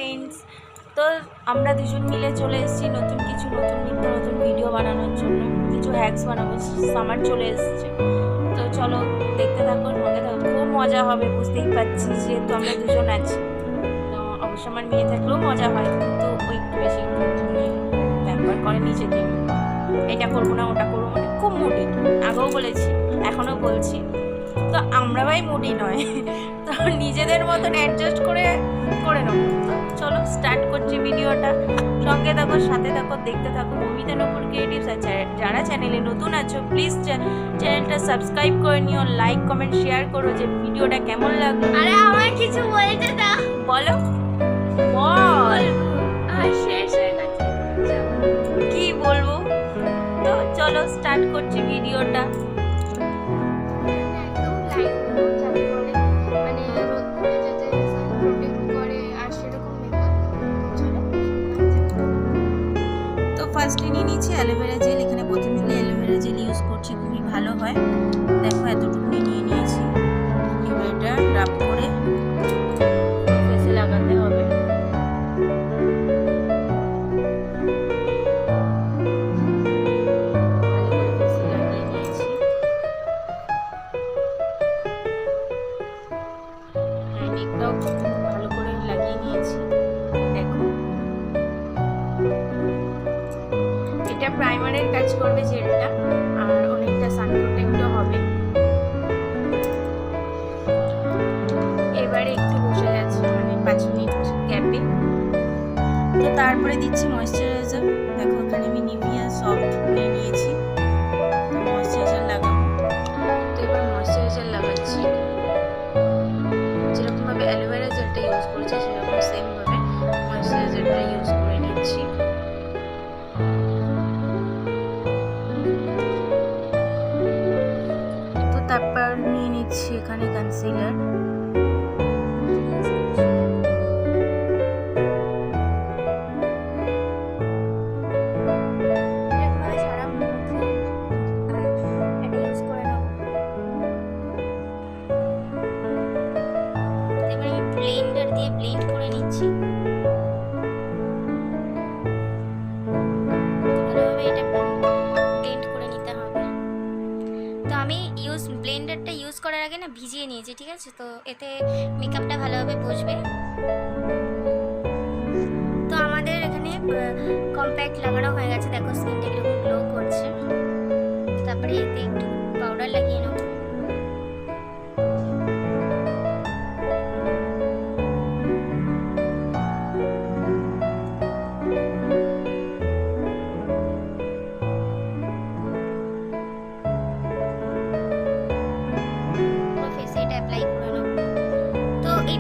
Friends, তো আমরা দুজন মিলে চলে এসেছি নতুন নিত্য নতুন ভিডিও বানানোর জন্য। কিছু হ্যাক্স বানাবো, সামার চলে এসেছে। তো চলো দেখতে থাকো, সঙ্গে থাকো, খুব মজা হবে। বুঝতেই পারছি যেহেতু আমরা দুজন আছি, তো অবশ্য আমার মেয়ে থাকলেও মজা হয়, কিন্তু ওই একটু বেশি ব্যবহার করে নিচে দিন, এটা করবো না ওটা করবো, মানে খুব মুডি। আগেও বলেছি, এখনও বলছি। তো আমরা ভাই মুডি নয়, তো নিজেদের মতন অ্যাডজাস্ট করে নেবো। তো চলো স্টার্ট করছি ভিডিওটা, সঙ্গে থাকো, সাথে থাকো, দেখতে থাকো। মমিতা নূপুর ক্রিয়েটিভস। আর যারা চ্যানেলে নতুন আছো প্লিজ চ্যানেলটা সাবস্ক্রাইব করে নিও, লাইক কমেন্ট শেয়ার করো যে ভিডিওটা কেমন লাগলো। আরে আমার কিছু বলতে দাও। বলো, বল। শেষ হয়ে গেছে, কি বলবো? তো চলো স্টার্ট করছি ভিডিওটা। ফার্স্টে নিয়ে নিচ্ছি অ্যালোভেরা জেল। এখানে প্রতিদিন অ্যালোভেরা জেল ইউজ করছি, খুবই ভালো হয়। দেখো এতটুকু নিয়ে নিয়েছি। এবার এটা রাব করে ফেসে লাগাতে হবে। ফেসে লাগিয়ে নিয়েছি। মেকআপ ভালো করে লাগিয়ে নিয়েছি। দেখো এটা প্রাইমারের কাজ করবে জেলটা, আর অনেকটা সান প্রোটেক্টও হবে। এবারে একটু বসে যাচ্ছে, মানে 5 মিনিট গ্যাপে। তো তারপরে দিচ্ছি ময়েশ্চারাইজার। দেখো এখানে আমি নিভিয়া সফট নিয়ে নিয়েছি, ময়েশ্চারাইজার লাগাবো। তো এবার ময়েশ্চারাইজার লাগাচ্ছি, যেরকমভাবে অ্যালোভেরা জেলটা ইউজ করছি সেরকম সেমভাবে ময়েশ্চারাইজারটা ইউজ করে নিচ্ছি। তারপর নিয়ে নিচ্ছি এখানে কনসিলার। ব্লেন্ডার দিয়ে ব্লেন্ড করে নিচ্ছি। ব্লেন্ডারটা ইউজ করার আগে না ভিজিয়ে নিয়েছি, ঠিক আছে? তো এতে মেকআপটা ভালোভাবে বসবে। তো আমাদের এখানে কম্প্যাক্ট লাগানো হয়ে গেছে, দেখো স্কিনটা কিরকম গ্লো করছে। তারপরে এতে একটু পাউডার লাগিয়ে নেব।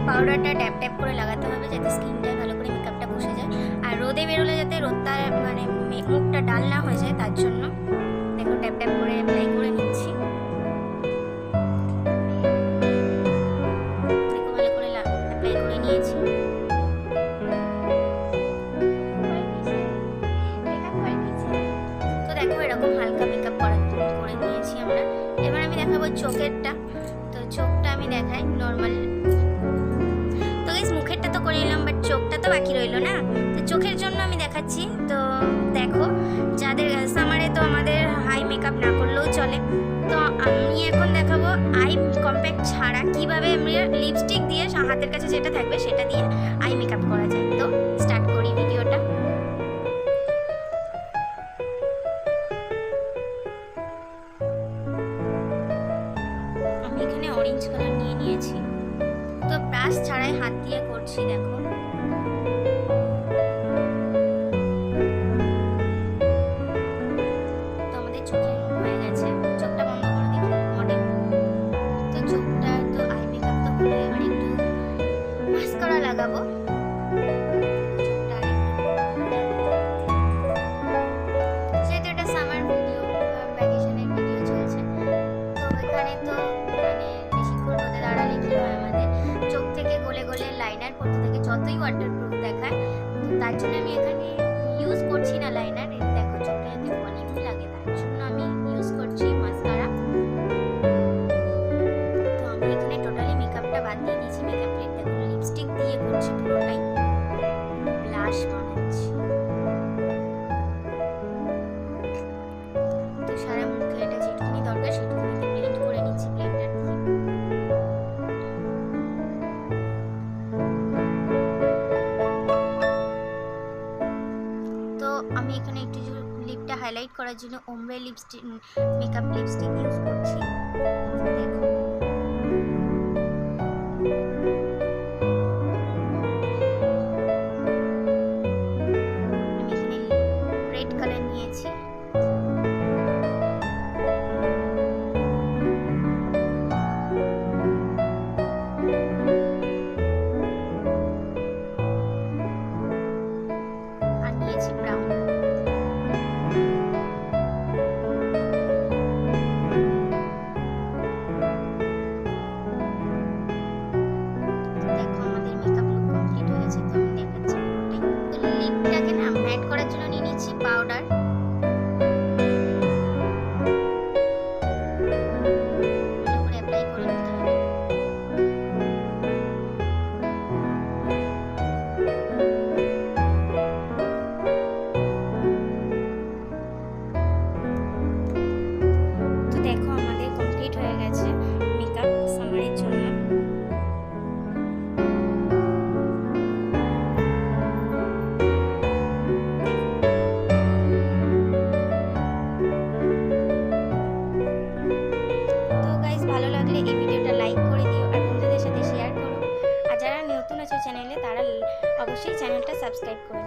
পাউডারটা ট্যাপ ট্যাপ করে লাগাতে হবে যাতে স্কিনটা ভালো করে মেকআপটা বসে যায়, আর রোদে বেরোলে যাতে রোদটা মানে মুখটা ডাল না হয়ে যায়, তার জন্য দেখো ট্যাপ ট্যাপ করে অ্যাপ্লাই করে নিচ্ছি। দেখো ভালো করে অ্যাপ্লাই করে নিয়েছি। তো দেখো এরকম হালকা মেকআপ করে নিয়েছি আমরা। এবার আমি দেখাবো চোখেরটা। তো চোখটা আমি দেখাই নর্মাল। মুখেরটা তো করে নিলাম, বাট চোখটা তো বাকি রইলো না। তো চোখের জন্য আমি দেখাচ্ছি। তো দেখো যাদের সামারে তো আমাদের হাই মেকআপ না করলেও চলে, তো আমি এখন দেখাবো আই কম্প্যাক্ট ছাড়া কিভাবে আমরা লিপস্টিক দিয়ে হাতের কাছে যেটা থাকবে সেটা দিয়ে আই মেকআপ করা যায়। তো স্টার্ট করি ভিডিওটা। আমি এখানে অরেঞ্জ কালার নিয়ে নিয়েছি। তো ব্রাশ ছাড়াই হাত দিয়ে করছি, দেখো। তো আমাদের চোখে হয়ে গেছে, চোখটা বন্ধ করে দেখি মডেল। তো চোখটা তো আই মেকআপ তো হলো, এবার একটু মাস্কারা লাগাবো। যেহেতু এটা সামার ভিডিও, ভ্যাকেশনের ভিডিও চলছে, তো এখানে তো মানে বেশিক্ষণ রোদে দাঁড়ালে কি হয়, আমাদের চোখ থেকে গলে গলে লাইনার পড়তে থাকে, যতই ওয়াটারপ্রুফ দেখায়। তো তার জন্য আমি এখানে ইউজ করছি না লাইনার। দেখো চোখটা যাতে অনেক লাগে, তার জন্য আমি ইউজ করছি মাস্কারা। তো আমি এখানে টোটালি মেকআপটা বাদ দিয়ে দিয়েছি, মেকআপ প্লেট দেখো লিপস্টিক দিয়ে করছি পুরোটাই। করার জন্য ombre lipstick makeup lipstick use করছি। দেখো আমি এখানে রেড কালার নিয়েছি। আর নিয়েছি ব্রাউন। দেখো আমাদের মেকআপ লুক কমপ্লিট হয়েছে, তো আমি দেখাচ্ছি পুরোটাই। তো লিপটাকে না ম্যাট করার জন্য নিয়ে নিচ্ছি পাউডার। ভালো করে অ্যাপ্লাই করে নিতে হবে। তো দেখো আমাদের কমপ্লিট হয়ে গেছে মেকআপ সামারের জন্য। তো গাইস, ভালো লাগলে এই ভিডিওটা লাইক করে দিও আর বন্ধুদের সাথে শেয়ার করো। আর যারা নতুন আছে চ্যানেলে তারা অবশ্যই চ্যানেলটা সাবস্ক্রাইব করো।